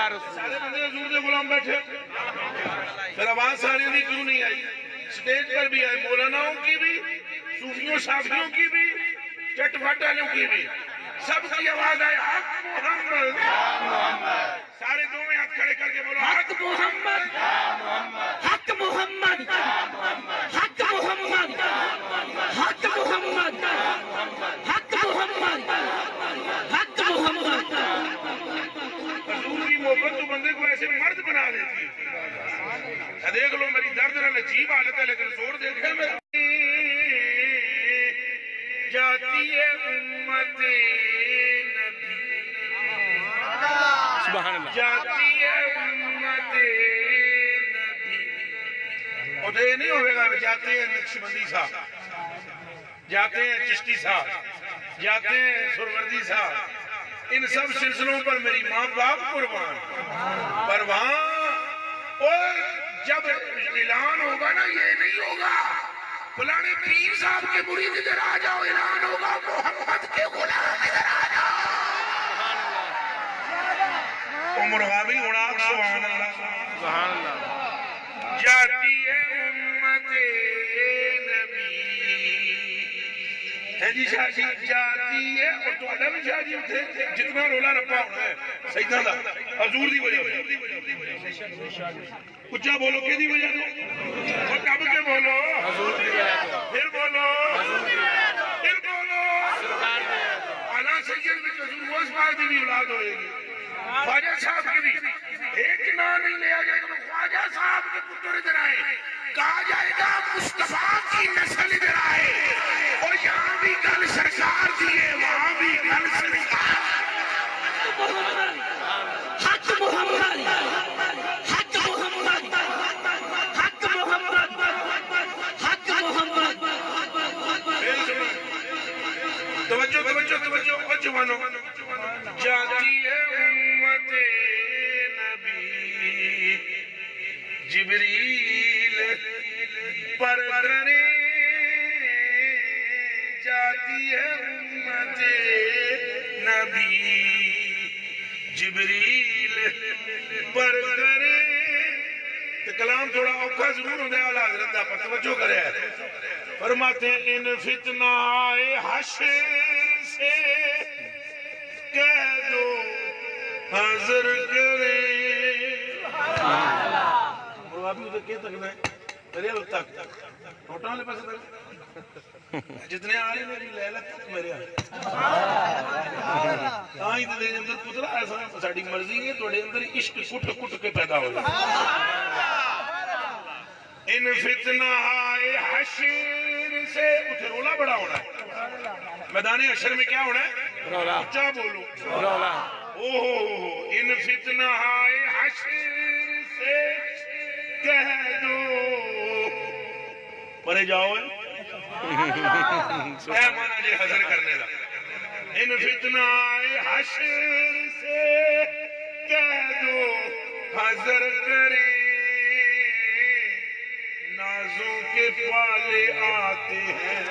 سارے بندے حضور دے غلام بیٹھے، پھر آواز سارے دی کیوں نہیں آئی؟ سٹیج پر بھی آئے، مولاناؤں کی بھی، صوفیوں صافیوں کی بھی، چٹ پٹ والوں کی بھی، سب کی آواز آئے حق محمد، سارے دو میں ہاتھ کھڑے کر کے بولو حق محمد، حق محمد، حق محمد، حق محمد، حق محمد، حق محمد۔ حضور کی محبت تو بندے کو ایسے مرد بنا دیتی ہے۔ دیکھ لو میری درد نہ عجیب حالت ہے، لیکن زور دیکھے میں جاتی ہے امت نبی، سبحان اللہ، جاتی ہے امت نبی۔ اور تو یہ نہیں ہوئے گا جاتے ہیں نقشبندی صاحب، جاتے ہیں چشتی صاحب، جاتے ہیں سروردی صاحب، ان سب سلسلوں پر میری ماں باپ قربان، پر وہاں اور جب اعلان ہوگا نا، یہ نہیں ہوگا فلانے پیر صاحب کے مرید ادھر آ جاؤ، اعلان ہوگا محمد کے غلام ادھر آ جاؤ۔ عمر غابی اڑاق سبحان اللہ، سبحان اللہ، جاتی ہے امت نبی ہے جی، شاہ جی جاتی ہے، اور تو اڈا بھی شاہ جی اتھے جتنا رولا رپا ہونا ہے سیدنا دا حضور دی وجہ سے، اچھا بولو کہ دی وجہ سے، اور کب کے بولو حضور کی وجہ سے، پھر بولو حضور کی وجہ سے، پھر بولو سرکار کی وجہ سے، اعلیٰ سید میں حضور غوث پاک دی بھی اولاد ہوئے گی، خواجہ صاحب کی بھی ایک نام نہیں لیا جائے گا، خواجہ صاحب کے پتر ادھر آئے، کہا جائے گا مصطفیٰ کی نسل ادھر آئے، اور یہاں بھی گل سرکار دیئے، وہاں بھی گل سرکار، حق محمد، حق محمد، حق محمد، حق محمد۔ توجہ توجہ توجہ اور جوانوں، جاتی ہے امت نبی، جبریل پر کرے، جاتی ہے امت نبی، جبریل پر کرے۔ تو کلام تھوڑا اوکھا ضرور ہوتا ہے، اعلیٰ حضرت دا، پر توجہ کرے، فرماتے ہیں ان فتنہ حشر سے کہہ دو حضر کرے۔ اور ابھی ادھر کیا تک ہے میرے اب تک ٹوٹا والے پاس تک جتنے آ رہے ہیں لیلہ تک میرے آئی تو دے اندر پتلا ایسا ساڑی مرضی ہے توڑے اندر عشق کٹ کٹ کے پیدا ہو جائے۔ ان فتنہ حشر سے اتھے رولا بڑا ہونا ہے، میدان حشر میں کیا ہونا ہے؟ رولا، اچھا بولو رولا، اوہ ان فتنہ حشر سے کہہ دو، پرے جاؤ اے مانا جی حضر کرنے دا، ان فتنہ حشر سے کہہ دو حضر کرے، نازوں کے پالے آتے ہیں،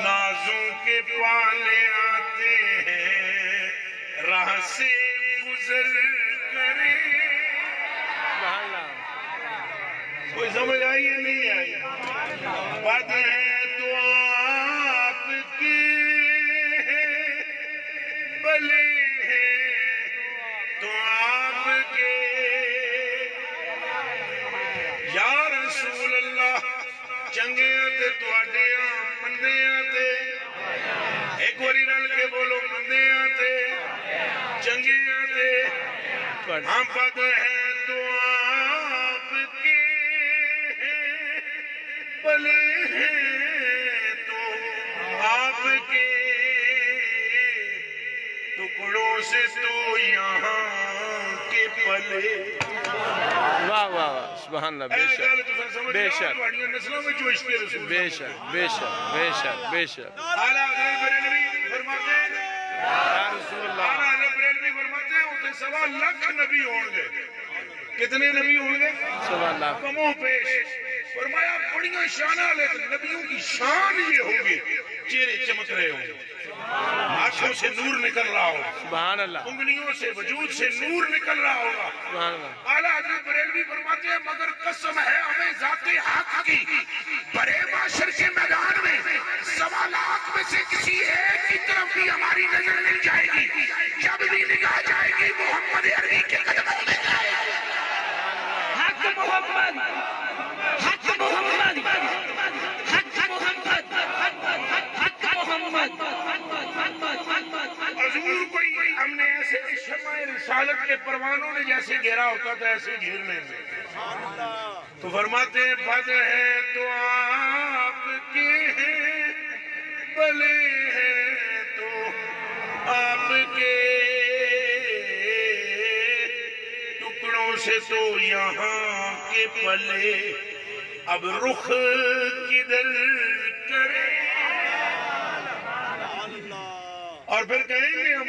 نازوں کے پالے آتے ہیں، راہ سے گزر کرے۔ کوئی سمجھ آئی یا نہیں آئی؟ بات ہے تو آپ کے بلے ہیں، تو آپ کے یا رسول اللہ چنگے تے تواڈے مندے تے، ایک واری رل کے بولو مندے تے چنگے تے، ہم بد ہے تو آپ کے بلے ہیں، تو آپ کے ٹکڑوں سے تو یہاں کے پلے۔ واہ واہ واہ، سبحان اللہ، بے شک، بے شک، نسلوں میں جو عشق رسول بے شک، بے شک، بے شک، بے شک، اعلیٰ حضرت بریلوی فرماتے ہیں، یا رسول اللہ، اعلیٰ حضرت بریلوی فرماتے ہیں اتنے 1.25 لاکھ نبی ہوں گے، کتنے نبی ہوں گے؟ سبحان اللہ، کموں پیش، فرمایا بڑیاں شانہ لیکن نبیوں کی شان یہ ہوگی چہرے چمک رہے ہوں گے، آنکھوں سے نور نکل رہا ہوگا، سبحان اللہ انگلیوں سے وجود سے نور نکل رہا ہوگا۔ سبحان اللہ اعلیٰ حضرت بریلوی فرماتے ہیں مگر قسم ہے ہمیں ذات حق کی، بڑے معاشر کے میدان میں 1.25 لاکھ میں سے کسی ایک کی طرف بھی ہماری نظر نہیں جائے گی، جب بھی نگاہ جائے گی محمد عربی کے قدموں میں جائے گی۔ حق محمد، حق محمد، حق محمد، حق محمد۔ حضور کوئی ہم نے ایسے شمع رسالت کے پروانوں نے جیسے گھیرا ہوتا تھا ایسے گھیرنے میں، تو فرماتے ہیں بد ہے تو آپ کے ہیں، بلے ہیں تو آپ کے، ٹکڑوں سے تو یہاں کے پلے، اب رخ کدھر کرے، اور پھر کہیں گے ہم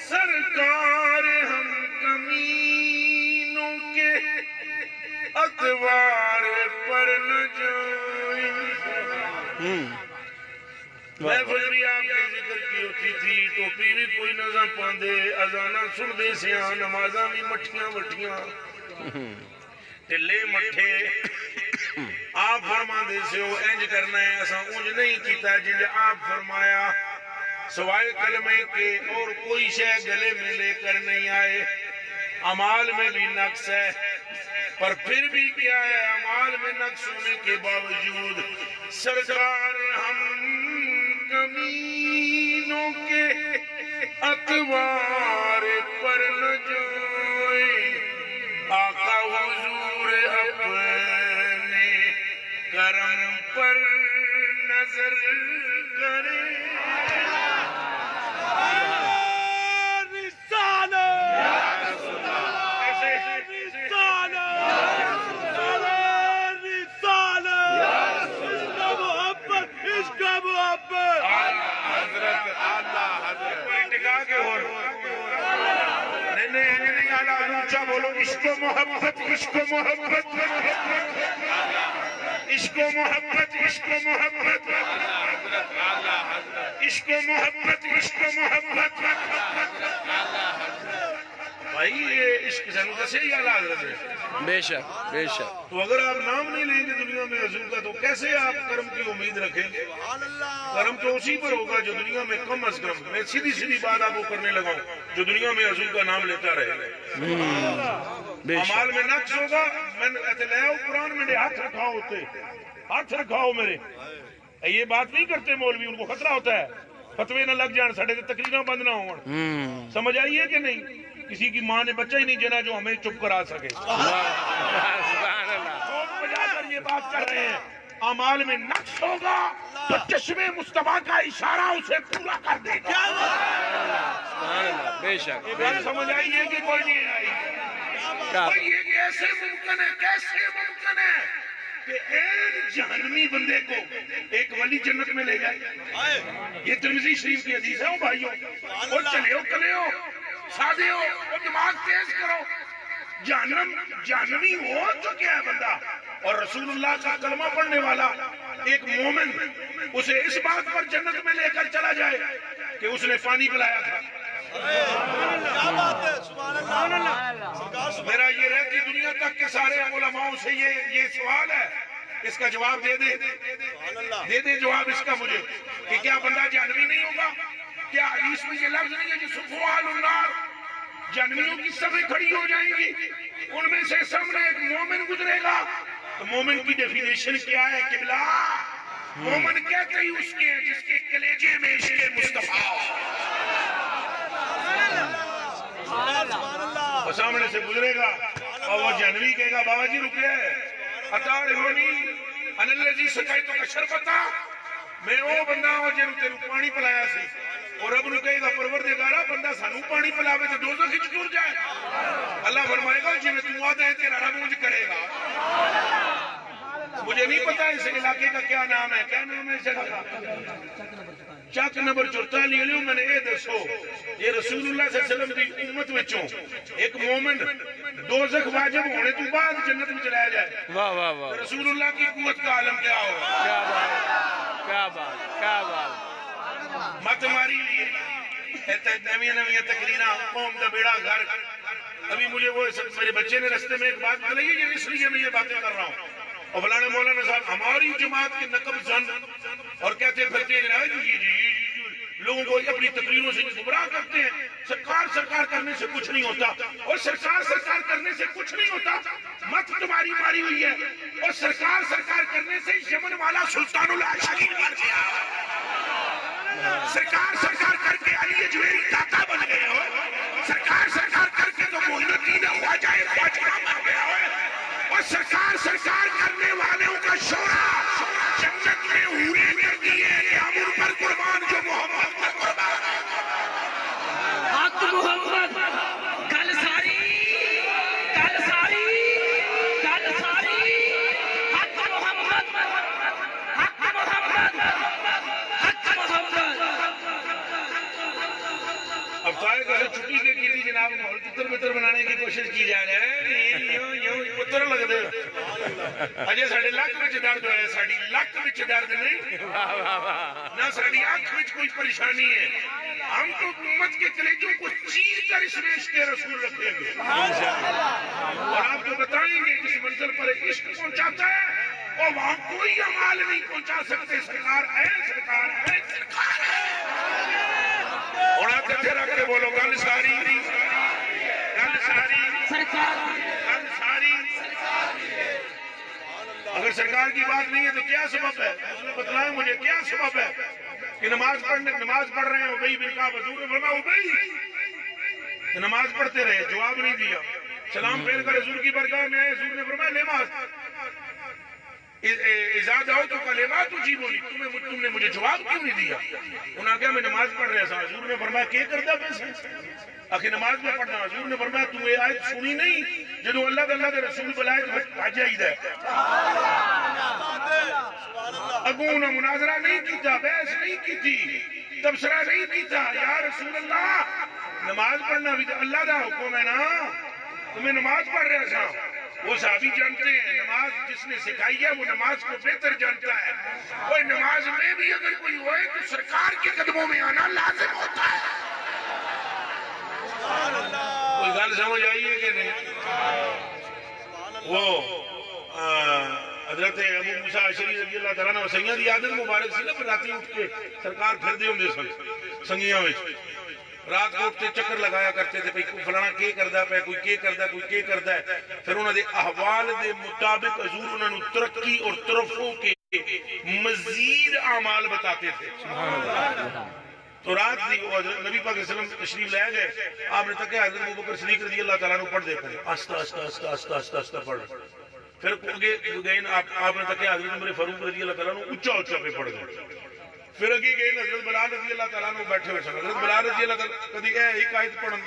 سرکار ہم کمینوں کے اتوار پر نہ جائیں۔ محفل بھی آپ کے ذکر کی ہوتی تھی، ٹوپی بھی کوئی نہ پاندے، اذانہ سن دے سیاں، نمازاں بھی مٹھیاں مٹھیاں، ٹلے مٹھے۔ آپ فرما دے سے ہو انج کرنا ہے، ایسا انج نہیں کیتا جنج آپ فرمایا، سوائے کلمے کے اور کوئی شے گلے میں لے کر نہیں آئے۔ اعمال میں بھی نقص ہے، پر پھر بھی کیا ہے، اعمال میں نقص ہونے کے باوجود سرکار ہم کمینوں کے اتوار پر نہ جائیں، آقا حضور اپنے کرم پر نظر کریں۔ بولو عشق و محبت، عشق و محبت، عشق و محبت، عشق و محبت، عشق و محبت، عشق و محبت۔ بھائی یہ عشق سنو کیسے ہی اعلیٰ حضرت ہے، بے شک بے شک۔ تو اگر آپ نام نہیں لیں گے دنیا میں حضور کا تو کیسے آپ کرم کی امید رکھیں گے؟ کرم تو اسی پر ہوگا جو دنیا میں کم از کم، میں سیدھی سیدھی بات آپ کو کرنے لگا ہوں، جو دنیا میں حضور کا نام لیتا رہے۔ اعمال میں نقص ہوگا، میں کہتے لے آؤ قرآن میں ہاتھ رکھاؤ ہوتے، ہاتھ رکھاؤ میرے، یہ بات نہیں کرتے مولوی، ان کو خطرہ ہوتا ہے فتوے نہ لگ جان، سڑے تقریریں بند نہ ہوں۔ سمجھ آئیے کہ نہیں؟ کسی کی ماں نے بچہ ہی نہیں جنا جو ہمیں چپ کرا سکے۔ بجا کر یہ بات کر رہے ہیں، اعمال میں نقص ہوگا تو چشمے مصطفیٰ کا اشارہ اسے پورا کر دے گا۔ بے شک یہ بات سمجھ آئیے کہ کوئی نہیں آئی؟ یہ کیسے ممکن ہے، کیسے ممکن ہے کہ ایک جہنمی بندے کو ایک ولی جنت میں لے جائے؟ یہ ترمذی شریف کی حدیث ہے وہ بھائیوں، وہ چلے ہو کلے ہو سادے ہو، وہ دماغ تیز کرو، جہنمی ہو چکے ہے بندہ، اور رسول اللہ کا کلمہ پڑھنے والا ایک مومن اسے اس بات پر جنت میں لے کر چلا جائے کہ اس نے پانی پلایا تھا۔ میرا یہ رہتی دنیا تک کے سارے علماء سے یہ سوال ہے، اس کا جواب دے دے جواب اس کا مجھے، کہ کیا بندہ جہنمی نہیں ہوگا؟ کیا حدیث میں یہ لفظ نہیں ہے کہ صفوان النار، جہنمیوں کی صفیں کھڑی ہو جائیں گی، ان میں سے سامنے ایک مومن گزرے گا، تو مومن کی ڈیفینیشن کیا ہے قبلہ؟ مومن کہتے ہی اس کے جس کے کلیجے میں عشق مصطفیٰ، وہ سامنے سے گزرے گا اور وہ جہنمی کہے گا بابا جی رکے اتعرفنی انا الذی سقیتک شربتا، میں وہ بندہ ہوں جنہوں تیرے پانی پلایا سی، اور رب نے کہے گا پروردگارا بندہ سانو پانی پلاوے تو دوزخ وچ ٹر جائے۔ اللہ فرمائے گا جی میں تو وعدہ ہے تیرا رب مجھ کرے گا۔ مجھے نہیں پتا اس علاقے کا کیا نام ہے، کیا نام ہے اس جگہ کا؟ چک نمبر 44 لیو میں نے یہ دسو، یہ رسول اللہ صلی اللہ علیہ وسلم دی امت وچوں ایک مومن دوزخ واجب ہونے تو بعد جنت میں چلایا جائے، واہ واہ واہ، رسول اللہ کی قوت کا عالم کیا ہوگا؟ کیا بات کیا بات کیا بات، مت ماری لیے نوی نوی تقریرا قوم دا بیڑا گھر. ابھی مجھے وہ میرے بچے نے رستے میں ایک بات بتائی ہے اس لیے میں یہ باتیں کر رہا ہوں. اور فلانے مولانا صاحب ہماری جماعت کے نقب زن اور کہتے پھرتے ہیں لوگوں کو اپنی تقریروں سے گمراہ کرتے ہیں. سرکار کرنے سے کچھ نہیں ہوتا اور سرکار کرنے سے کچھ نہیں ہوتا. مت تمہاری ماری ہوئی ہے اور سرکار کرنے سے یمن والا سلطان العاشقین مر گیا. سرکار کر کے علی اجمیری داتا بن گئے ہو. سرکار کر کے تو معین الدین خواجہ مر گیا ہو. اور سرکار کرنے والوں کا شورا جنت میں حوریں کر دیے کہ ہم ان پر قربان جو محمد پر قربان ہے. حق محمد کل ساری حق محمد اب سارے کو چھٹی کے کی تھی جناب ماحول تتر بتر بنانے کی کوشش کی جا رہا ہے. یوں پتر لگ دے اجے ساڈے لک وچ درد ہے. ساڈی لک وچ درد نہیں نہ ساڈی آنکھ وچ کوئی پریشانی ہے. ہم تو امت کے کلیجوں کو چیر کر اس میں عشق رسول رکھیں گے اور آپ کو بتائیں گے جس منزل پر عشق پہنچاتا ہے اور وہاں کوئی عمال نہیں پہنچا سکتے. سرکار ہے. اور آپ کہتے رکھ کے بولو گل ساری اگر سرکار کی بات نہیں ہے تو کیا سبب ہے؟ اس نے بتلائیں مجھے کیا سبب ہے کہ نماز پڑھ رہے ہیں. ابی بن کعب حضور نے فرمایا ابی نماز پڑھتے رہے, جواب نہیں دیا. سلام پھیر کر حضور کی بارگاہ میں آئے. حضور نے فرمایا نماز اذا دعوت کلمات تجیبونی, تم نے مجھے جواب کیوں نہیں دیا؟ انہوں نے کہا میں نماز پڑھ رہا تھا. حضور نے فرمایا کیا کرتا پیسے آخر نماز میں پڑھنا. حضور نے فرمایا تم یہ آیت سنی نہیں جدو اللہ کے رسول بلائے تو آج آئی ہے. اگوں نے مناظرہ نہیں کیتا, بحث نہیں کی تھی, تبصرہ نہیں کیتا. یا رسول اللہ نماز پڑھنا بھی تو اللہ کا حکم ہے نا, تمہیں نماز پڑھ رہا تھا. وہ صحابی جانتے ہیں نماز جس نے سکھائی ہے وہ نماز کو بہتر جانتا ہے. کوئی نماز میں بھی اگر کوئی ہوئے تو سرکار کے قدموں میں آنا لازم ہوتا ہے. کوئی گل سمجھ آئیے کہ نہیں؟ وہ حضرت ابو موسیٰ اشعری رضی اللہ تعالیٰ عنہ سنگیاں دی عادت مبارک سی نا, پر راتی اٹھ کے سرکار پھر دے ہوندے سن سنگیاں وچ. رات کو اٹھتے چکر لگایا کرتے تھے کوئی فلانا کی کردا پہ, کوئی کی کردا, کوئی کی کردا ہے. پھر انہوں نے احوال دے مطابق حضور انہوں نے ترقی اور ترفع کے مزید اعمال بتاتے تھے. تو رات دی نبی پاک صلی اللہ علیہ وسلم تشریف لے گئے. آپ نے تکیا حضرت ابوبکر صدیق رضی اللہ تعالیٰ عنہ پڑھ دے پڑے آستہ پڑھ. پھر گئے آپ نے تکیا حضرت عمر فاروق رضی اللہ تعالیٰ عنہ اچھا پہ پڑھ گئے. پھر اگے گئے حضرت بلال رضی اللہ تعالیٰ عنہ بیٹھے ہوئے سن. حضرت بلال رضی اللہ تعالیٰ کدی ایک آیت پڑھن,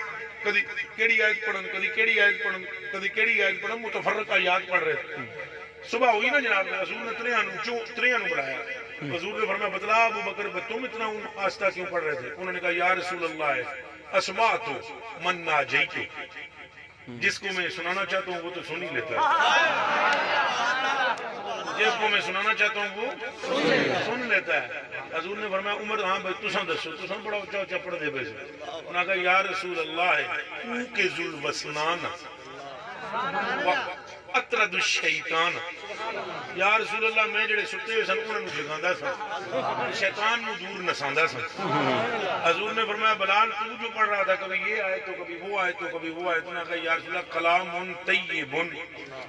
کدی کیڑی آیت پڑھن, کدی کیڑی آیت پڑھن, کدی کیڑی آیت پڑھن, متفرقہ آیات پڑھ رہے تھے. صبح ہوئی نا جناب, رسول نے تریاں بلایا. حضور نے فرمایا بتلا ابو بکر تم اتنا آستہ کیوں پڑھ رہے تھے؟ انہوں نے کہا یا رسول اللہ اسمعت من ناجیت, جس کو میں سنانا چاہتا ہوں وہ تو سن ہی لیتا ہے, جس کو میں سنانا چاہتا ہوں وہ سن لیتا ہے. حضور نے فرمایا عمر ہاں بھائی تساں دسو, تساں بڑا اچھا پڑھ دے پے. انہوں نے کہا یا رسول اللہ اوقظ الوسنان اطرد الشیطان, یا رسول اللہ میں جڑے ستے ہوئے سن انہوں نے جگاندا سن, شیطان نو دور نساندا سن. حضور نے فرمایا بلال تو جو پڑھ رہا تھا کبھی یہ آیت تو کبھی وہ آیت تو کبھی وہ آیت. انہوں نے کہا یا رسول اللہ کلام طیب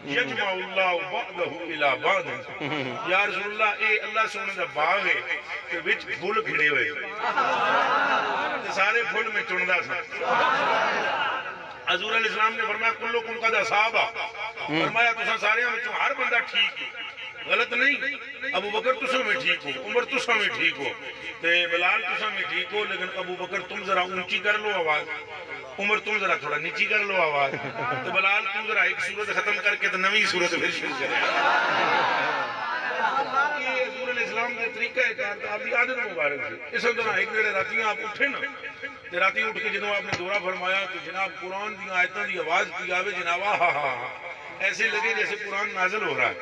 یجمع اللہ بعدہ الی بعد, یا رسول اللہ اے اللہ سونے دا باغ ہے کہ وچ پھول کھڑے ہوئے سارے پھول میں چندا سن. حضور علیہ السلام نے فرمایا کلکم قد اصاب, فرمایا تساں سارے وچوں ہر بندہ ٹھیک ہے, غلط نہیں. ابو بکر تساں میں ٹھیک ہو, عمر تساں میں ٹھیک ہو, تے بلال تساں میں ٹھیک ہو, لیکن ابو بکر تم ذرا اونچی کر لو آواز, عمر تم ذرا تھوڑا نیچی کر لو آواز, تو بلال تم ذرا ایک صورت ختم کر کے تو نئی صورت پھر شروع کرے. یہ حضور علیہ السلام نے طریقہ ہے, آپ کی عادت مبارک ہے. اس طرح ایک جڑے راتیاں آپ اٹھے نا, راتی اٹھ کے جدو آپ نے دورہ فرمایا تو جناب قرآن دی آیتاں دی آواز کی آوے جناب, ایسے لگے جیسے قرآن نازل ہو رہا ہے.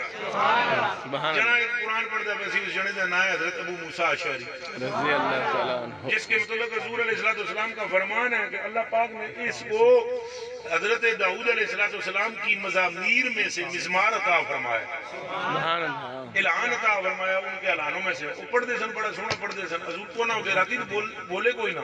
سبحان جنا ایک قرآن پڑھتا ہے اس جنے کا نام ہے حضرت ابو موسیٰ اشعری، رضی اللہ تعالیٰ عنہ. جس کے متعلق حضور علیہ السلام کا فرمان ہے کہ اللہ پاک نے اس کو حضرت داؤد علیہ السلام کی مزامیر میں سے مزمار عطا فرمایا، سبحان اللہ. اعلان عطا فرمایا ان کے اعلانوں میں سے. وہ پڑھتے سن، بڑا سونا پڑھتے سن. حضور کو نہ ہوتے راتی تو بولے کوئی نہ.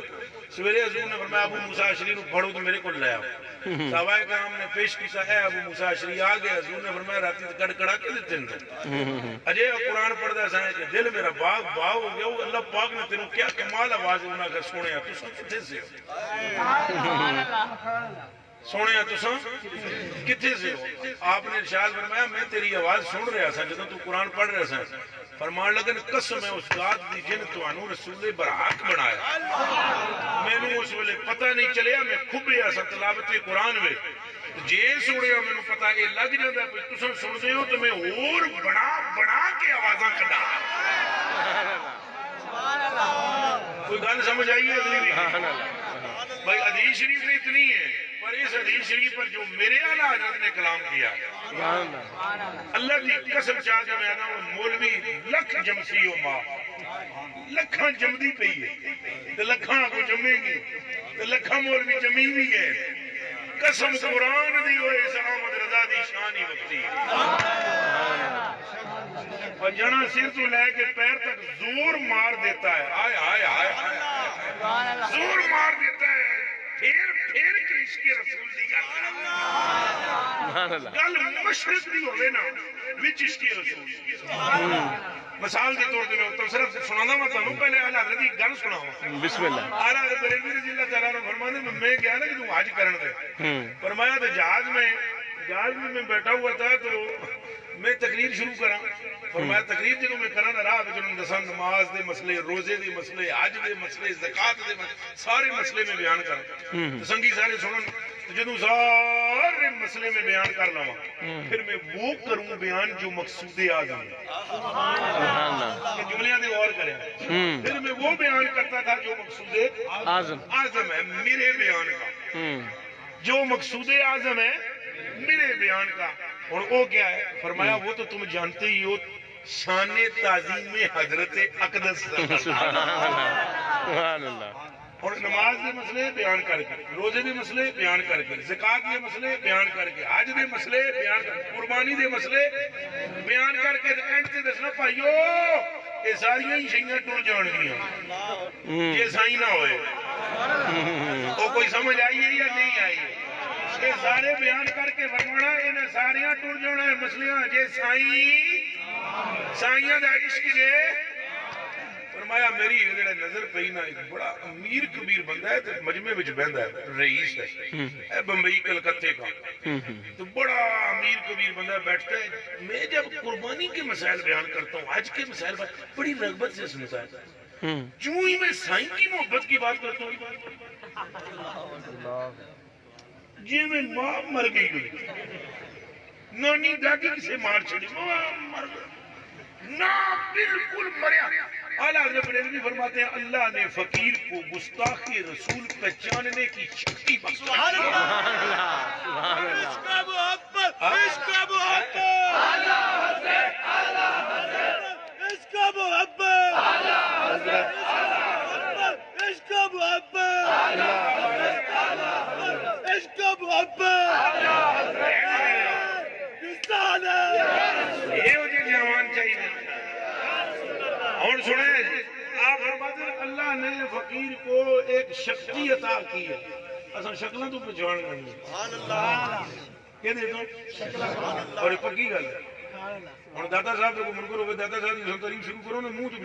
سویرے حضور نے فرمایا ابو موسیٰ اشعری کو پڑھو تو میرے کو لے آؤ. صحابہ کرام نے پیش کیا ہے ابو موسیٰ اشعری آ گئے. حضور نے فرمایا راتی تو کڑکڑا کے دیتے ہیں اجے قرآن پڑھتا سا کہ دل میرا باغ باغ ہو گیا. وہ اللہ پاک نے تینوں کیا کمال آواز انہاں کا سنیا. تساں کتھے سے سونے تساں کتھے سے ہو؟ آپ نے ارشاد فرمایا میں تیری آواز سن رہا سا جدوں تو قرآن پڑھ رہا سا. فرمان لگن قسم ہے اس ذات دی جن تانوں رسول برحق بنایا. مینوں اس ویلے پتہ نہیں چلیا میں کھبیا سا تلاوت قرآن وچ. جے سنیا مینوں پتہ یہ لگ جاندا ہے تساں سن دے ہو تو میں اور بڑا کے آوازاں کڈا. کوئی گل سمجھ آئی ہے اگلی بھی؟ بھائی حدیث شریف تو اتنی ہے پر اس حدیث شریف پر جو میرے اعلیٰ حضرت نے کلام کیا اللہ کی قسم چاہ کے میں آنا مولوی لکھ جمسی ہو ماں لکھاں جمدی پئی ہے تو لکھاں کو جمیں گی تو لکھاں مولوی جمی بھی ہے. قسم قرآن دی ہوئے احمد رضا دی شان ہی وقتی اور جنا سر تو لے کے پیر تک زور مار دیتا ہے. آئے آئے آئے زور مار دیتا ہے. پھر کے عشق رسول دی گل مشرق دی ہوئے نا وچ عشق رسول. مثال کے طور پہ میں صرف سنانا میں تانوں پہلے اعلیٰ حضرت کی گل سناواں. بسم اللہ. اعلیٰ حضرت بریلوی رضی اللہ تعالیٰ عنہ فرماتے ہیں میں گیا نا کہ تم حج کرن دے. فرمایا تو جہاز میں بیٹھا ہوا تھا تو میں تقریر شروع کراں. فرمایا تقریر جدوں میں کرنا راہ وچ دساں نماز دے مسئلے، روزے دے مسئلے، حج دے مسئلے، زکات دے مسئلے، سارے مسئلے میں بیان کراں. سنگی سارے سنن. جدوں سارے مسئلے میں بیان کر لواں پھر میں وہ کروں بیان جو مقصود اعظم ہے. جملیاں دے غور کریں. پھر میں وہ بیان کرتا تھا جو مقصود اعظم ہے میرے بیان کا. جو مقصود اعظم ہے میرے بیان کا. اور وہ کیا ہے؟ فرمایا وہ تو تم جانتے ہی ہو شان تعظیم حضرت اقدس. سبحان اللہ. اور نماز دے مسئلے بیان کر کے، روزے دے مسئلے بیان کر کے، زکات دے مسئلے بیان کر کے، حج دے مسئلے بیان کر کے، قربانی دے مسئلے بیان کر کے اینڈ تے دسنا بھائیو یہ ساری ہی شیاں ٹر جان گیاں جے سائی نہ ہوئے. وہ کوئی سمجھ آئی ہے یا نہیں آئی ہے؟ یہ سارے بیان کر کے فرمانا انہیں ساریاں ٹر جانا ہے مسئلیاں جے سائیاں دا عشق دے. فرمایا میری جڑا نظر پئی نا ایک بڑا امیر کبیر بندہ ہے مجمع وچ بہندا ہے، رئیس ہے بمبئی کلکتے کا. تو بڑا امیر کبیر بندہ بیٹھتا ہے. میں جب قربانی کے مسائل بیان کرتا ہوں، حج کے مسائل بڑی رغبت سے سنتا ہے. جو ہی میں سائیں کی محبت کی بات کرتا ہوں جی میں ماں مر گئی ہوئی، نانی دادی کسے مار چھڑی، ماں مر گئی نا بالکل مریا. اعلیٰ حضرت بریلوی فرماتے ہیں اللہ نے فقیر کو گستاخی رسول پہچاننے کی شکتی بخشی. سبحان اللہ. سبحان اللہ. عشق محبت، عشق محبت، عشق محبت، عشق محبت، عشق محبت. یہ ہو جی جوان چاہیے. اور سنیں آپ فرماتے ہیں اللہ نے فقیر کو ایک شکتی عطا کی ہے. اصلا شکلیں تو پہچان نہیں کہ دے دو اور پکی گل ہے. اور داتا صاحب کو من کرو داتا صاحب کی تعریف شروع کرو نا منہ تو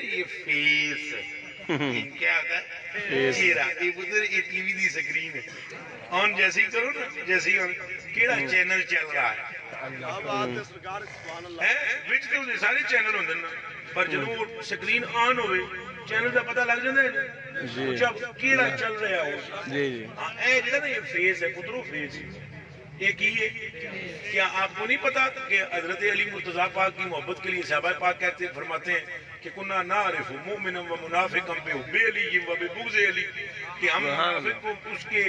یہ فیس کیا ہوتا ہے چہرہ. یہ پتر یہ ٹی وی دی سکرین ہے. آن جیسی کرو نا جیسی کیڑا چینل چل رہا ہے سارے چینل ہوندے نا پر جدوں سکرین آن ہوئے چینل دا پتہ لگ جاندے نا جب کیڑا چل رہا ہو. جی جی اے جڑا نا یہ فیس ہے پترو فیس یہ کی ہے. کیا آپ کو نہیں پتا کہ حضرت علی مرتضیٰ پاک کی محبت کے لیے صحابہ پاک کہتے فرماتے ہیں کہ کنا نعرف مؤمنا و منافقا بحب علی و ببغض علی. کہ ہم منافق کو اس کے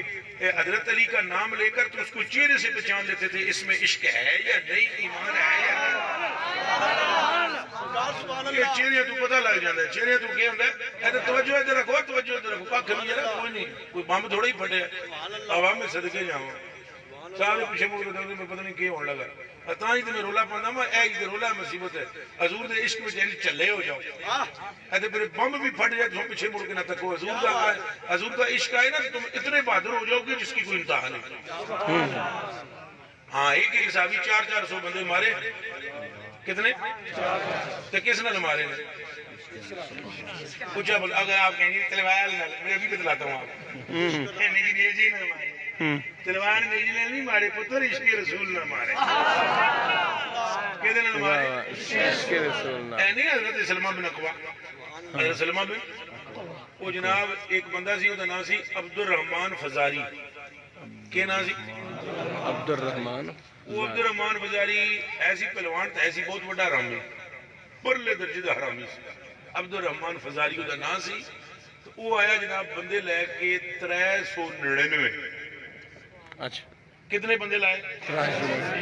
حضرت علی کا نام لے کر تو اس کو چہرے سے پہچان لیتے تھے اس میں عشق ہے یا نہیں، ایمان ہے یا نہیں، یہ چہرے تو پتہ لگ جاتا ہے، چہرے تو کیا ہوتا ہے ایسے توجہ ادھر رکھو، توجہ ادھر رکھو، کھا نہیں ہے، کوئی نہیں، کوئی بم تھوڑا ہی پھٹے عوام میں صدقے جاؤں سارے پیچھے مڑ کے میں پتہ نہیں کیا ہونے لگا تاں ہی تو میں رولا پانا میں اے ہی رولا مصیبت ہے حضور دے عشق میں جیل چلے ہو جاؤ ایسے پھر بم بھی پھٹ جائے تو پیچھے مڑ کے نہ تکو، حضور کا عشق آئے نا تم اتنے بہادر ہو جاؤ گے جس کی کوئی انتہا نہیں۔ ہاں ایک ایک صحابی 400 بندے مارے، کتنے تو کس نے مارے ہیں پوچھا بول اگر آپ کہیں گے تلوار میں ابھی بتلاتا ہوں آپ نیجی نہ مارے، تلوار نیجی نے نہیں مارے، پتر عشق رسول نہ مارے، کہتے نے مارے عشق رسول نہ اے نہیں حضرت سلمہ بن اقوا، حضرت سلمہ بن وہ جناب ایک بندہ سی، وہ نام سی عبد الرحمن فزاری، کیا نام سی عبد الرحمن، وہ عبد الرحمن فزاری ایسی پہلوان تھا، ایسی بہت بڑا حرامی، پرلے درجے دا حرامی سی عبد الرحمن فزاری دا نام سی۔ تو وہ آیا جناب بندے لے کے 399، اچھا کتنے بندے لائے؟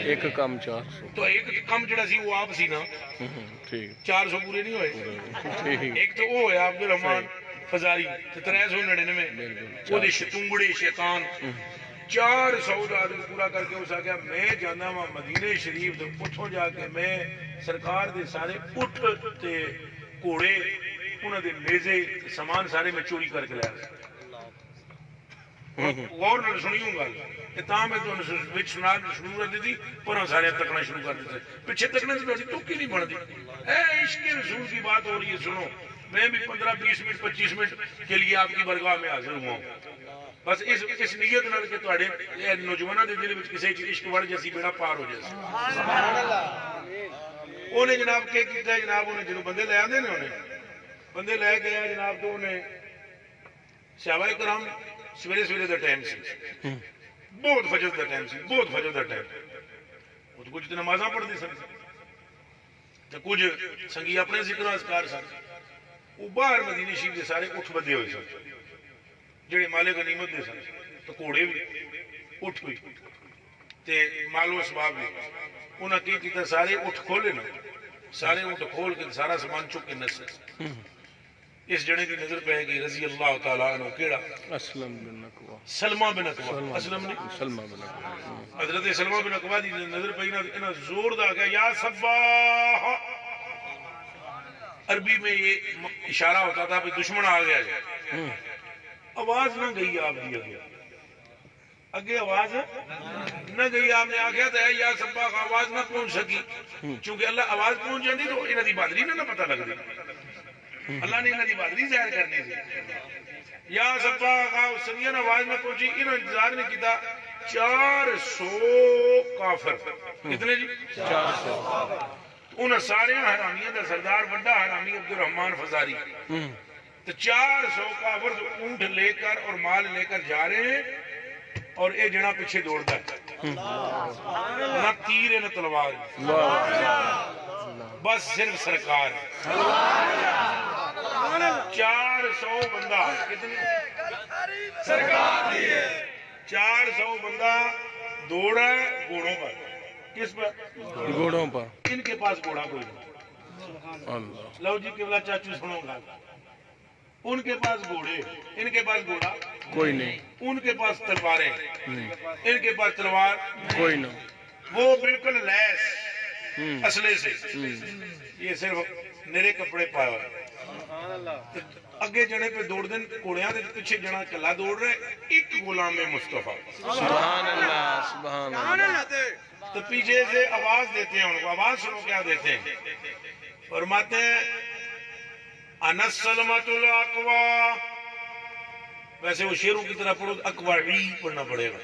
ایک کم 400، تو ایک کم جڑا سی وہ آپ سی نا، ٹھیک 400 پورے نہیں ہوئے، ٹھیک ایک تو وہ ہویا عبد الرحمن فزاری 399، وہ دے شتونگڑے شیطان 400 دا آدمی پورا کر کے اس آگیا میں جانا ہوا مدینہ شریف تو اتھوں جا کے میں سرکار دے سارے اٹھ تے کوڑے انہوں دے نیزے سامان سارے میں چوری کر کے لیا غور نہ سنیوں گا کہ تاں میں تو وچ سنا شروع کر دی تھی پر ہم سارے تکنا شروع کر دیتے پیچھے تکنے سے تو کی نہیں بڑھ دی، اے عشق رسول کی بات ہو رہی ہے، سنو میں بھی 15-20 منٹ 25 منٹ کے لیے آپ کی برگاہ میں حاضر ہوا ہوں، بس اس نیت نال کہ تواڈے نوجواناں دے دل وچ کسے عشق وڑ جیسی بیڑا پار ہو جائے۔ انہیں جناب کیا کیتا ہے جناب، انہیں جنہوں بندے لے آندے نے، انہیں بندے لے کے آیا جناب تو انہیں صحابہ کرام سویرے سویرے دا ٹائم سی، بہت فجر دا ٹائم سی، بہت فجر دا ٹائم، وہ تو کچھ نمازاں پڑھ دی سن تو کچھ سنگی اپنے ذکر اذکار سن، وہ باہر مدینہ شریف دے سارے اٹھ بدے ہوئے سن جڑے مال غنیمت دے سن، تو کوڑے بھی اٹھ ہوئی تے مال و اسباب بھی، انہاں کی کیتا سارے اٹھ کھولے نا، سارے اٹھ کھول کے سارا سامان چک کے نسے، اس جڑے کی نظر پہ گئی رضی اللہ تعالیٰ عنہ، کیڑا اسلم بن اقوا، سلمہ بن اقوا، اسلم نہیں سلمہ بن اقوا، حضرت سلمہ بن اقوا دی نظر پہ انہاں زور دا گیا یا صباح، عربی میں یہ اشارہ ہوتا تھا کہ دشمن آ گیا ہے، آواز نہ گئی آپ دی اگے آواز نہ گئی، آپ نے آخیا تو ہے یا صباح آواز نہ پہنچ سکی، چونکہ اللہ آواز پہنچ جاتی تو انہاں دی بہادری نہ پتہ لگ دی، اللہ نے انہاں دی بہادری ظاہر کرنی تھی، یا صباح سنگیاں آواز نہ پہنچی، انہوں انتظار نہیں کیتا 400 کافر، کتنے جی 400، انہاں سارے حرامیاں دا سردار بڑا حرامی عبد الرحمن فزاری، تو 400 کافر اونٹ لے کر اور مال لے کر جا رہے ہیں، اور اے جنا پیچھے دوڑتا ہے، نہ تیر ہے نہ تلوار، بس صرف سرکار، 400 بندہ، کتنے سرکار دیئے 400 بندہ دوڑا ہے گھوڑوں پر، کس پر؟ گھوڑوں پر، ان کے پاس گھوڑا کوئی نہیں، اللہ، لو جی قبلہ چاچو سنو گا، ان کے پاس گھوڑے، ان کے پاس گھوڑا کوئی نہیں، ان کے پاس تلواریں، ان کے پاس تلوار کوئی نہ، وہ بالکل لیس اسلحے سے، یہ صرف نرے کپڑے پائے ہوئے، اگے جنے پہ دوڑ دیں کوڑیاں دے پیچھے جنا کلا دوڑ رہے، ایک غلام مصطفیٰ، سبحان اللہ، سبحان اللہ، تو پیچھے سے آواز دیتے ہیں ان کو، آواز سنو کیا دیتے ہیں، فرماتے ہیں انا سلمۃ الاقوا، ویسے وہ شیروں کی طرح پڑھو اقواعی پڑھنا پڑے گا،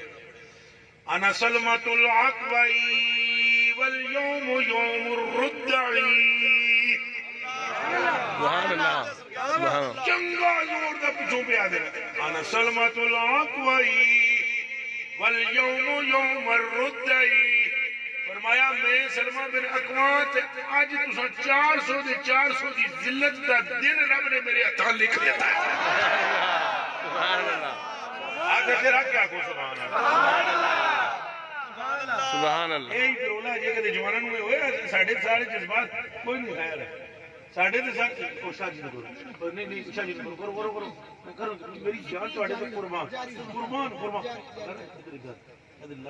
انا سلمۃ الاقوا والیوم یوم الردعی، سبحان اللہ، سبحان اللہ، چنگا زور دا پیچھوں پہ آدھے انا سلمۃ الاقوا والیوم یوم الردعی، فرمایا میں سلمہ بن اقوا تے آج تساں 400 دی ذلت دا دن رب نے میرے ہتھاں لکھ دیتا ہے، سبحان اللہ آگے سے رکھ کیا کو سبحان اللہ سبحان اللہ یہی رولا جی کہ جوانوں میں ہوئے ساڑھے سارے جذبات کوئی نہیں خیال ہے ساڑھے تو ساتھ شاہ جی کرو نہیں شاہ جی کرو کرو کرو کرو میری جان تو آڑے تو قربان قربان قربان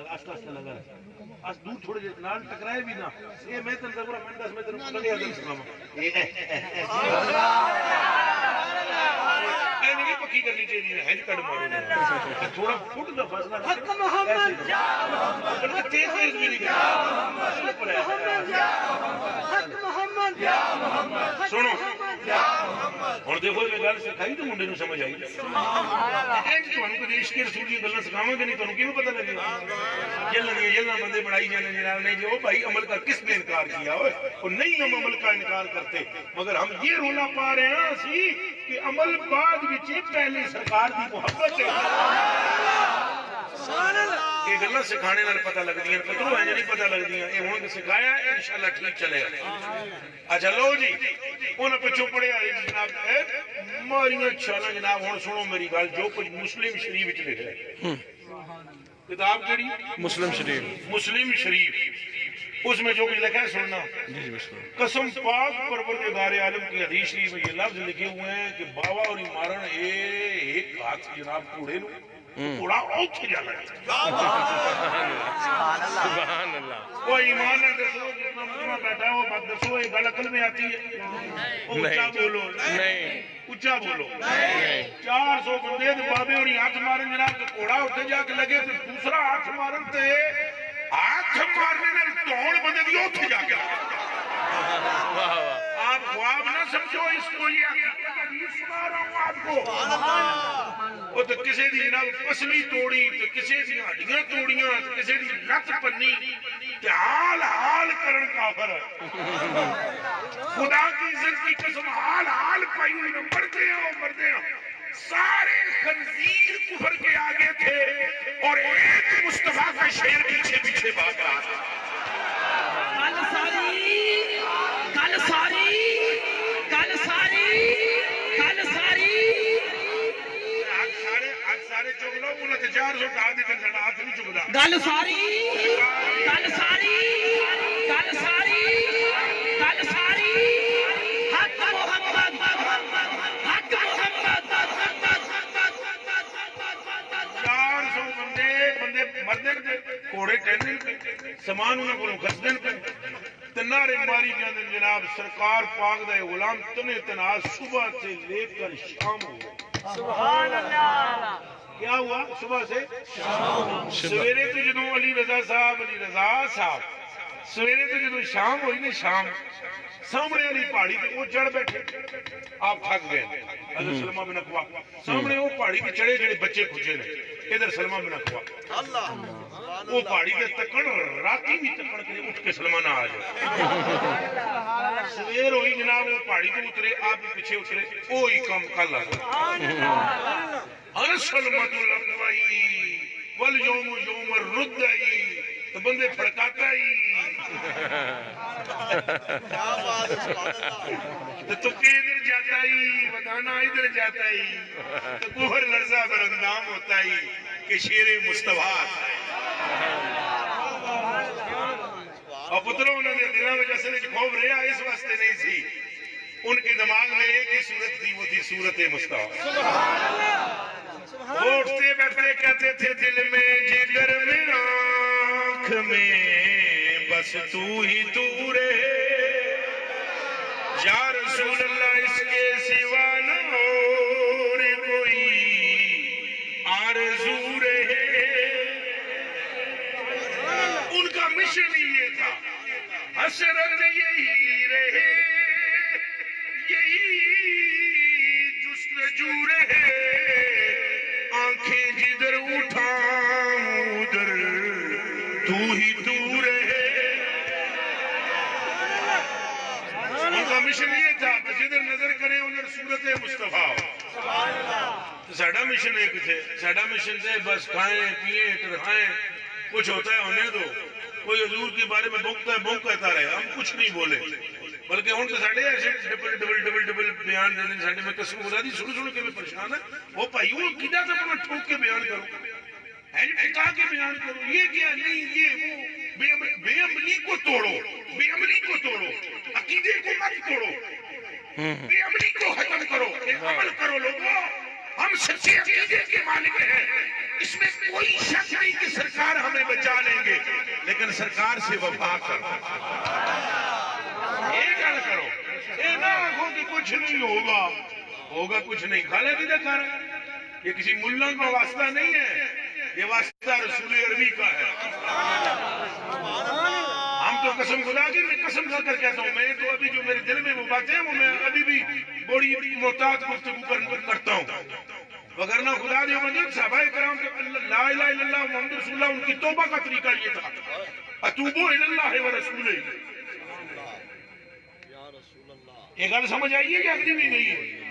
آستا آستا لگا رہا آس دور چھوڑے جائے نال ٹکرائے بھی نہ یہ میں تن دبرا میں 10 میں تن لگے آدم سلام میں نہیں پکی کرنی چاہیے ہے کٹ مارو تھوڑا فٹ دا فاصلہ حق محمد یا محمد تیز تیز بھی نہیں حق محمد یا محمد سنو اور دیکھو میں گل سکھائی تو منڈے نو سمجھ آئی اینج تانوں کدی عشق رسول دی گلاں سکھاواں گے نہیں تانوں کیوں پتہ لگے گا جلنا بندے بڑائی جانے جناب نے جو بھائی عمل کا کس نے انکار کیا ہوئے اور نہیں ہم عمل کا انکار کرتے مگر ہم یہ رولا پا رہے ہیں اسی کہ عمل بعد وچ پہلے سرکار دی محبت ہے یہ گلاں سکھانے نال پتہ لگدیاں پترو ہے نہیں پتہ لگدیاں اے ہن سکھایا انشاءاللہ ٹھیک چلے گا اچھا لو جی انہاں پچھو پڑھیا جناب ماریاں چھالاں جناب ہن سنو میری گل جو کچھ مسلم شریف وچ لکھا ہے کتاب کیڑی مسلم شریف مسلم شریف اس میں جو کچھ لکھا ہے سننا قسم پاک پروردگار عالم کی حدیث شریف میں یہ لفظ لکھے ہوئے ہیں کہ باوا اور مارن ایک ہاتھ جناب کوڑے نو کوڑا اوتھے جانا ہے سبحان اللہ وہ ایمان نہ دسو جتنا مسلمان بیٹھا ہے وہ بات دسو یہ گل عقل میں آتی ہے اونچا بولو نہیں اونچا بولو 400 بندے تے بابے اور ہاتھ مارن جناب تے کوڑا اوتھے جا کے لگے تے دوسرا ہاتھ مارن تے ہاتھ مارنے نال توڑ بندے دی اوتھے جا کے لگے آپ خواب نہ سمجھو اس کو یہ حدیث سنا رہا ہوں آپ کو وہ تو کسی دی جناب پسلی توڑی تو کسی دی ہڈیاں توڑیاں تو کسی دی لت پنی تے حال حال کرن کافر خدا کی عزت کی قسم حال حال پائی ہوئی مرتے ہیں سارے خنزیر کفر کے آگے تھے اور ایک مصطفیٰ کا شیر پیچھے پیچھے بھاگ رہا تھا گل ساری حق محمد حق محمد 400 بندے مردے کوڑے ٹہنے سامان انہوں کو گھسدن پہ تنارے ماری جاندن جناب سرکار پاک دے غلام تنے تنہا صبح سے لے کر شام ہو سبحان اللہ کیا ہوا صبح سے سویرے تو جدوں علی رضا صاحب سویرے تو جدوں شام ہوئی نا شام سامنے علی پہاڑی تے وہ چڑھ بیٹھے آپ تھک گئے حضرت سلمہ بن اکوا سامنے وہ پہاڑی تے چڑھے جڑے بچے کھجے نے ادھر سلمہ بن اکوا وہ پہاڑی تے تکڑ راتی بھی تکڑ کے اٹھ کے سلمہ نہ آ جائے سویر ہوئی جناب وہ پہاڑی تے اترے آپ پیچھے اترے وہی کام کل آ گیا سلمت الاقوائی والیوم یوم الردائی تو بندے پھڑکاتا ہی تو ادھر جاتا ہی بتانا ادھر جاتا ہی تو کفر لرزہ برندام ہوتا ہی کہ شیر مصطفیٰ اور پتروں انہوں نے دلوں میں جیسے خوف رہا اس واسطے نہیں سی ان کے دماغ میں ایک ہی صورت تھی وہ تھی صورت مصطفیٰ وہ اٹھتے بیٹھتے کہتے تھے دل میں جگر میں آنکھ میں بس تو ہی تو رہے یا رسول اللہ اس کے سوا نہ اور کوئی آرزو رہے ان کا مشن یہ تھا حسرت یہی رہے یہی جستجو رہے آنکھیں جدھر اٹھاؤں ادھر تو ہی تو رہے ان کا مشن یہ تھا کہ جدھر نظر کرے ادھر صورت مصطفیٰ ساڑھا مشن ایک تھے ساڑھا مشن سے بس کھائیں پیئیں ترہائیں کچھ ہوتا ہے ہونے دو کوئی حضور کے بارے میں بھونکتا ہے بھونکتا رہے ہم کچھ نہیں بولے بلکہ ہوں تو ساڈے ایسے ڈبل بیان دے ساڈے میں قسم خدا دی سن کے میں پریشان ہے وہ بھائی وہ کدا سے اپنا ٹھوک کے بیان کرو ٹکا کے بیان کرو یہ کیا نہیں یہ وہ بے عملی کو توڑو بے عملی کو توڑو عقیدے کو مت توڑو بے عملی کو ختم کرو عمل کرو لوگوں ہم سچے عقیدے کے مالک ہیں اس میں کوئی شک نہیں کہ سرکار ہمیں بچا لیں گے لیکن سرکار سے وفا کرو یہ گل کرو یہ نہ آخو کہ کچھ نہیں ہوگا کچھ نہیں کھالا کی کر یہ کسی ملا کا واسطہ نہیں ہے یہ واسطہ رسول عربی کا ہے ہم تو قسم خدا کی میں قسم کھا کر کہتا ہوں میں تو ابھی جو میرے دل میں وہ باتیں وہ میں ابھی بھی بڑی محتاط گفتگو کرتا ہوں وگرنہ خدا دیو بندے صحابہ کرام کے لا الہ الا اللہ محمد رسول اللہ ان کی توبہ کا طریقہ یہ تھا اتوبوا الی اللہ و رسولہ یہ گل سمجھ آئیے کہ اگلی بھی نہیں ہے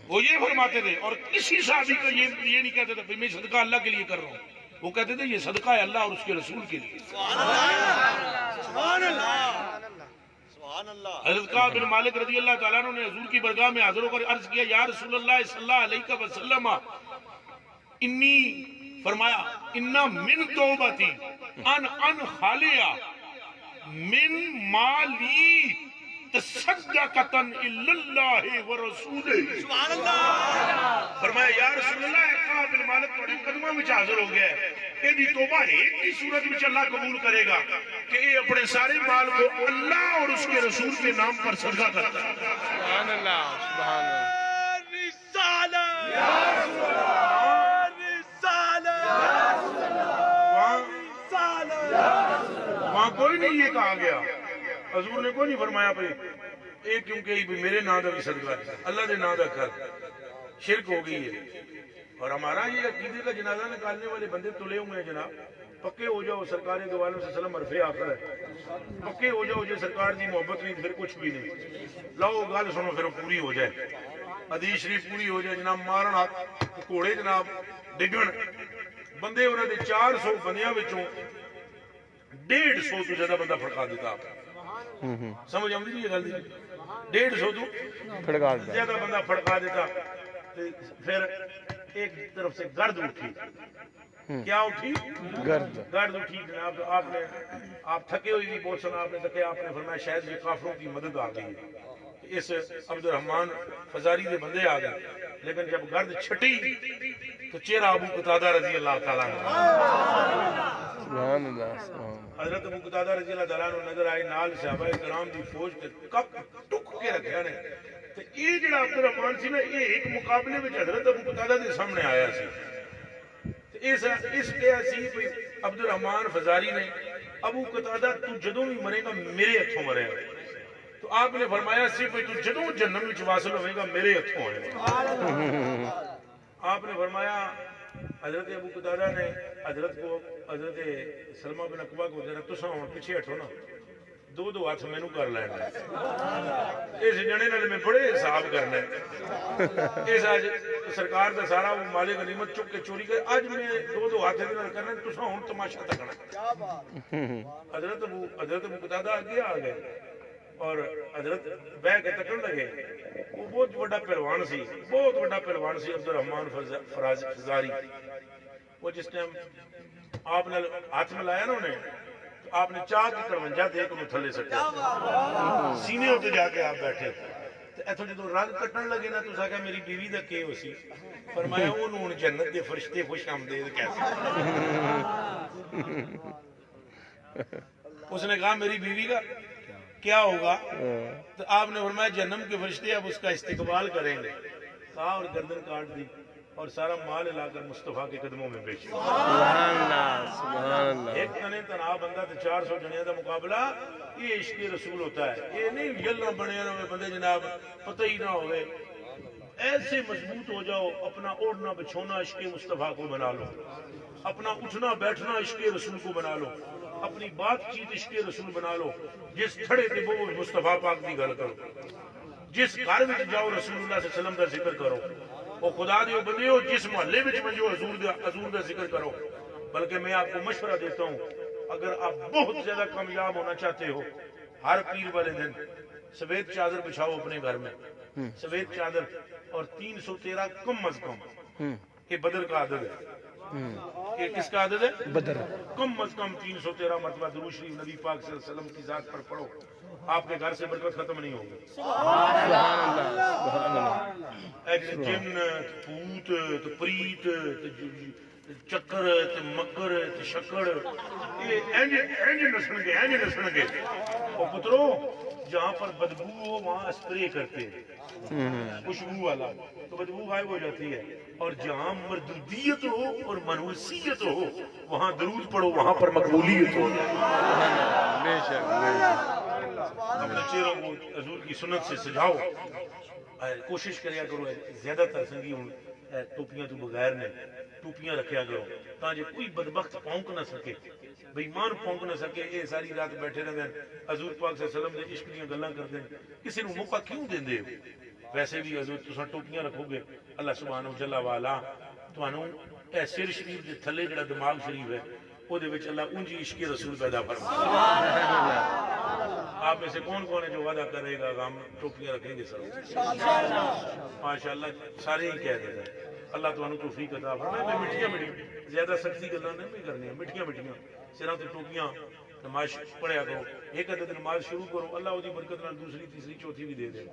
وہ یہ فرماتے تھے اور کسی صحابی کا یہ نہیں کہتے تھے میں صدقہ اللہ کے لیے کر رہا ہوں وہ کہتے تھے یہ صدقہ ہے اللہ اور اس کے رسول کے لیے حضرت کعب بن مالک رضی اللہ تعالیٰ عنہ نے حضور کی برگاہ میں حاضر ہو کر عرض کیا یا رسول اللہ صلی اللہ علیہ وسلم انی فرمایا انا من توبتی ان خالیہ من مالی تصدقتن اللہ ورسولہ فرمایا یا رسول اللہ کعب بن مالک بڑے قدموں میں حاضر ہو گیا ہے یہ دی توبہ ایک کی صورت میں اللہ قبول کرے گا کہ یہ اپنے سارے مال کو اللہ اور اس کے رسول کے نام پر صدقہ کرتا ہے سبحان اللہ سبحان اللہ رسالہ یا رسول اللہ رسالہ یا رسول اللہ رسالہ وہاں کوئی نہیں یہ کہا گیا حضور نے کوئی نہیں فرمایا پہ ایک کیونکہ میرے نام دا بھی صدقہ ہے اللہ دے نام دا کر شرک ہو گئی ہے اور ہمارا یہ عقیدے کا جنازہ نکالنے والے بندے تلے ہوئے ہیں جناب پکے ہو جاؤ سرکار دو عالم صلی اللہ علیہ وسلم عرفے آخر ہے پکے ہو جاؤ جو سرکار دی محبت نہیں پھر کچھ بھی نہیں لاؤ گل سنو پھر پوری ہو جائے حدیث شریف پوری ہو جائے جناب مارن ہاتھ گھوڑے جناب ڈگن بندے انہوں نے 400 بندیاں وچوں 150 تو زیادہ بندہ پھڑکا دیتا آپ سمجھ آمدی نہیں یہ گل دی 150 تو پھڑکا دیتا زیادہ بندہ پھڑکا دیتا پھر ایک طرف سے گرد اٹھی کیا اٹھی گرد اٹھی جناب آپ تھکے ہوئی بھی بہت سنا آپ نے تھکے آپ نے فرمایا شاید یہ کافروں کی مدد آ گئی ہے اس عبد الرحمن فزاری کے بندے آ گئے لیکن جب گرد چھٹی تو چہرہ ابو قتادہ رضی اللہ تعالیٰ سبحان اللہ حضرت ابو قتادہ رضی اللہ تعالیٰ نظر آئے نال صحابہ کرام دی فوج کے کپ ٹک کے رکھیا نے تو یہ جڑا عبد الرحمن سی نا یہ ایک مقابلے میں حضرت ابو قتادہ دے سامنے آیا سی اس کے سی عبد الرحمن فزاری نے ابو قتادہ تو جدوں بھی مرے گا میرے ہتھوں مرے گا تو آپ نے فرمایا سی تو جدوں جنت وچ واصل ہوئے گا میرے ہتھوں ہوئے گا آپ نے فرمایا حضرت ابو قتادہ نے حضرت سلمہ بن اقوا کو ذرا تساں ہن پیچھے ہٹو نا دو ہاتھ مینوں کر لینا اس جنے نال میں بڑے حساب کرنا ہے اس اج سرکار دا سارا مال غنیمت چک کے چوری کر اج میں دو ہاتھ دے نال کرنا تساں ہن تماشا تکنا کیا بات حضرت ابو قتادہ آگے آ گئے اور حضرت بہ کے تکن لگے وہ بہت بڑا پہلوان سی عبد الرحمن فزاری وہ جس ٹائم آپ نے ہاتھ میں لایا نا انہیں تو آپ نے 4 کی 53 دے کے تھلے سٹیا سینے ہوتے جا کے آپ بیٹھے تو ایتھوں جدوں رنگ کٹن لگے نا تو آخیا میری بیوی دا کی ہو سی فرمایا انہوں ہن جنت دے فرشتے خوش آمدید کیسے اس نے کہا میری بیوی کا کیا ہوگا تو آپ نے فرمایا جہنم کے فرشتے اب اس کا استقبال کریں گے کہا اور گردن کاٹ دی اور سارا مال لا کر مصطفیٰ کے قدموں میں بیچ ایک تنے تنہا بندہ تو 400 جنیاں دا مقابلہ یہ عشق رسول ہوتا ہے یہ نہیں یلنا بنے ہوئے بندے جناب پتہ ہی نہ ہوئے ایسے مضبوط ہو جاؤ اپنا اوڑھنا بچھونا عشق مصطفیٰ کو بنا لو اپنا اٹھنا بیٹھنا عشق رسول کو بنا لو اپنی بات چیت عشق رسول بنا لو جس کھڑے تے وہ مصطفیٰ پاک دی گل کرو جس گھر میں جاؤ رسول اللہ صلی اللہ علیہ وسلم کا ذکر کرو وہ خدا دیو بندے ہو جس محلے میں جو حضور کا ذکر کرو بلکہ میں آپ کو مشورہ دیتا ہوں اگر آپ بہت زیادہ کامیاب ہونا چاہتے ہو ہر پیر والے دن سفید چادر بچھاؤ اپنے گھر میں، سفید چادر، اور 313 کم از کم، یہ بدر کا عدد ہے، یہ کس کا عدد ہے؟ بدر، کم از کم 313 مرتبہ درود شریف نبی پاک صلی اللہ علیہ وسلم کی ذات پر پڑھو، آپ کے گھر سے برکت ختم نہیں ہوگی۔ سبحان اللہ سبحان اللہ۔ جن پوت تو پریت چکر تے مکر تے شکر، یہ اینج نسن گے، اور پترو جہاں پر بدبو ہو وہاں اسپرے کرتے ہیں خوشبو والا، تو بدبو غائب ہو جاتی ہے، اور جہاں مردودیت ہو اور منحوسیت ہو وہاں درود پڑھو، وہاں پر مقبولیت ہو۔ بے شک بے شک۔ اپنے چہروں کو حضور کی سنت سے سجاؤ، کوشش کریا کرو زیادہ تر سنگی ہوں ٹوپیاں تو بغیر نے ٹوپیاں رکھیا کرو تاکہ کوئی بدبخت پونک نہ سکے، بےمان پونک نہ سکے، یہ ساری رات بیٹھے رہتے ہیں حضور پاک صلی اللہ علیہ وسلم نے عشق دیاں گلاں کرتے ہیں، کسی نے موقع کیوں دیندے ہو؟ ویسے بھی حضور تساں ٹوپیاں رکھو گے اللہ سبحانہ جل والا تانوں اے سر شریف دے تھلے جڑا دماغ شریف ہے وہ دے وچ اللہ اونجی عشق رسول پیدا فرمائے۔ آپ میں سے کون کون ہے جو وعدہ کرے گا ہم ٹوپیاں رکھیں گے سر؟ ماشاءاللہ سارے ہی کہہ دیتے ہیں۔ اللہ تو توفیق عطا فرمائے۔ میں مٹھیاں زیادہ سختی گلاں نہیں کرنی، مٹھیاں سراں تے ٹوپیاں نماز پڑھیا کرو، ایک عدد نماز شروع کرو، اللہ وہ دی برکت نال دوسری تیسری چوتھی بھی دے دے۔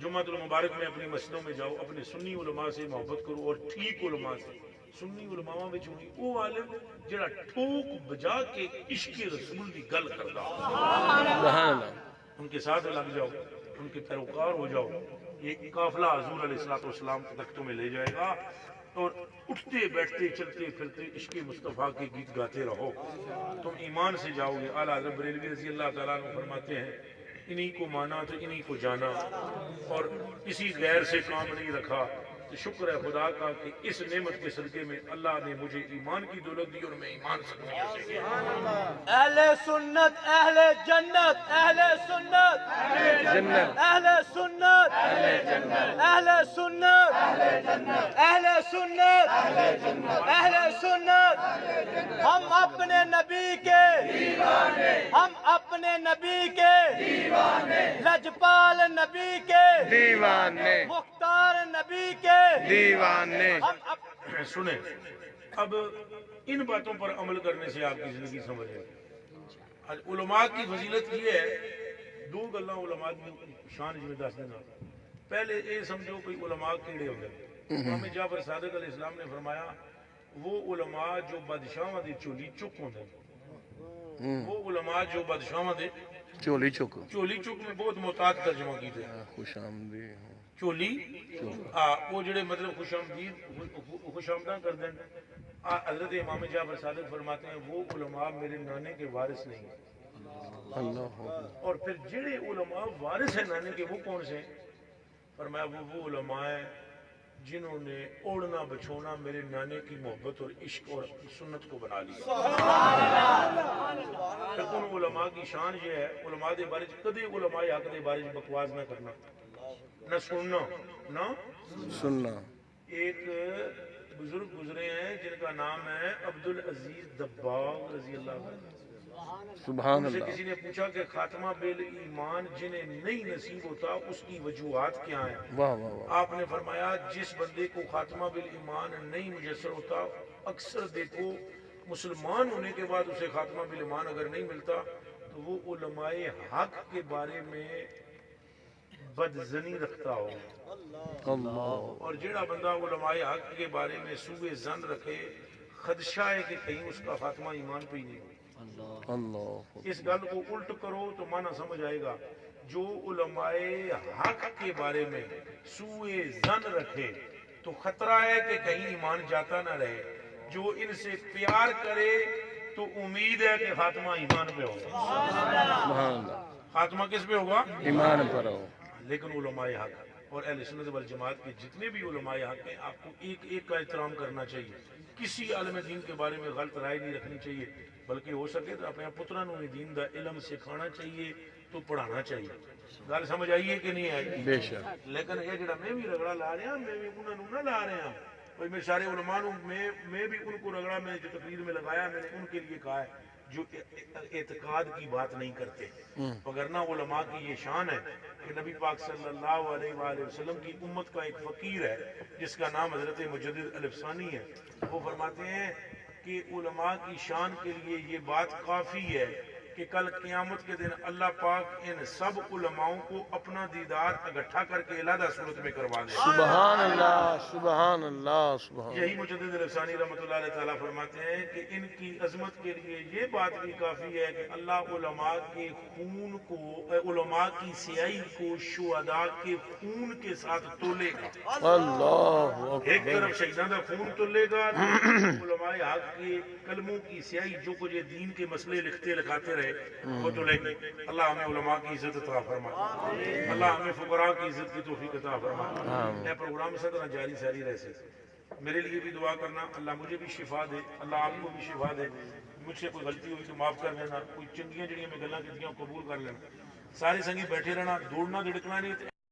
جمعہ المبارک میں اپنی مسجدوں میں جاؤ، اپنے سنی علماء سے محبت کرو، اور ٹھیک علماء سے، سنی علماء وچ ہوئی وہ عالم جڑا ٹھوک بجا کے عشق رسول دی گل کردا، سبحان اللہ، ان کے ساتھ لگ جاؤ، ان کے پیروکار ہو جاؤ، یہ قافلہ حضور علیہ السلام کے تختوں میں لے جائے گا، اور اٹھتے بیٹھتے چلتے پھرتے عشق مصطفیٰ کے گیت گاتے رہو، تم ایمان سے جاؤ گے۔ اعلیٰ حضرت بریلوی رضی اللہ تعالیٰ عنہ فرماتے ہیں انہی کو مانا تو انہی کو جانا، اور کسی غیر سے کام نہیں رکھا، تو شکر ہے خدا کا کہ اس نعمت کے صدقے میں اللہ نے مجھے ایمان کی دولت دی اور میں ایمان سے اہل سنت اہل جنت، اہل سنت جنت، اہل سنت اہل سنت اہل سنت اہل سنت، ہم اپنے نبی کے ہم اپنے نبی کے لجپال نبی کے دیوانے مختار نبی کے دیوانے۔ سنیں، اب ان باتوں پر عمل کرنے سے آپ کی زندگی سمجھ ہے۔ آج علماء کی فضیلت یہ ہے، دو گلاں علماء کی شان میں دس دینا۔ پہلے یہ سمجھو کوئی علماء کیڑے ہوندے، امام جعفر صادق علیہ السلام نے فرمایا وہ علماء جو بادشاہاں دی چولی چک ہوندے، وہ علماء جو بادشاہاں دے چولی چک میں بہت محتاط ترجمہ کیتے ہیں۔ خوش آمدید چولی وہ جڑے مطلب خوش آمداں کر دیں۔ حضرت امام جعفر صادق فرماتے ہیں وہ علماء میرے نانے کے وارث نہیں، اللہ، اور پھر جڑے علماء وارث ہیں نانے کے وہ کون سے ہیں؟ فرمایا وہ علماء ہیں جنہوں نے اوڑھنا بچھونا میرے نانے کی محبت اور عشق اور سنت کو بنا لیا۔ ان علماء کی شان یہ ہے، علماء دے بارے کدے علماء حق دے بارے بکواس نہ کرنا، نہ سننا نہ سننا۔ ایک بزرگ گزرے ہیں جن کا نام ہے عبدالعزیز دباغ رضی اللہ عنہ۔ سبحان ان سے اللہ۔ کسی نے پوچھا کہ خاتمہ بالایمان جنہیں نہیں نصیب ہوتا اس کی وجوہات کیا ہیں؟ واہ واہ واہ۔ آپ نے فرمایا جس بندے کو خاتمہ بالایمان نہیں میسر ہوتا، اکثر دیکھو مسلمان ہونے کے بعد اسے خاتمہ بالایمان اگر نہیں ملتا تو وہ علماء حق کے بارے میں بدظنی رکھتا ہو، اللہ، اور جڑا بندہ علماء حق کے بارے میں سوء ظن رکھے خدشہ ہے کہ کہیں اس کا خاتمہ ایمان پہ ہی نہیں ہو۔ اللہ، اس گل کو الٹ کرو تو معنی سمجھ آئے گا، جو علماء حق کے بارے میں سوء ظن رکھے تو خطرہ ہے کہ کہیں ایمان جاتا نہ رہے، جو ان سے پیار کرے تو امید ہے کہ خاتمہ ایمان پہ ہوگا۔ سبحان اللہ، خاتمہ کس پہ ہوگا؟ ایمان پر ہو۔ لیکن علماء حق اور اہل سنت والجماعت کے جتنے بھی علماء حق ہیں آپ کو ایک ایک کا احترام کرنا چاہیے، کسی عالم دین کے بارے میں غلط رائے نہیں رکھنی چاہیے، بلکہ ہو سکے تو اپنے پتروں نے دین دا علم سکھانا چاہیے تو پڑھانا چاہیے۔ گل سمجھ آئیے کہ نہیں آئی؟ بے شک۔ لیکن یہ جڑا میں بھی رگڑا لا رہا میں بھی انہوں نہ لا رہا میں سارے علماء میں بھی ان کو رگڑا میں جو تقریر میں لگایا میں نے ان کے لیے کہا ہے، جو اعتقاد کی بات نہیں کرتے، وگرنہ علماء کی یہ شان ہے کہ نبی پاک صلی اللہ علیہ وآلہ وسلم کی امت کا ایک فقیر ہے جس کا نام حضرت مجدد الفسانی ہے، وہ فرماتے ہیں کہ علماء کی شان کے لیے یہ بات کافی ہے کہ کل قیامت کے دن اللہ پاک ان سب علماؤں کو اپنا دیدار اکٹھا کر کے علیحدہ صورت میں کروا دے۔ سبحان اللہ سبحان اللہ سبحان یہی مجدد الفسانی رحمۃ اللہ علیہ تعالیٰ فرماتے ہیں کہ ان کی عظمت کے لیے یہ بات بھی کافی ہے کہ اللہ علماء کے خون کو، علماء کی سیاہی کو شہداء کے خون کے ساتھ تولے گا۔ اللہ ایک طرف شہیدان کا خون تولے گا، علماء حق کے کلموں کی سیاہی جو کچھ دین کے مسئلے لکھتے لکھاتے رہے وہ تو لے گی۔ اللہ ہمیں علماء کی عزت عطا فرما، اللہ ہمیں فقراء کی عزت کی توفیق عطا فرما۔ میں پروگرام سے طرح جاری ساری رہ سے میرے لیے بھی دعا کرنا، اللہ مجھے بھی شفا دے، اللہ آپ کو بھی شفا دے، مجھ سے کوئی غلطی ہوئی تو معاف کر لینا، کوئی چنگیاں جڑیاں میں گلاں کیتیاں قبول کر لینا، سارے سنگی بیٹھے رہنا، دوڑنا دڑکنا نہیں۔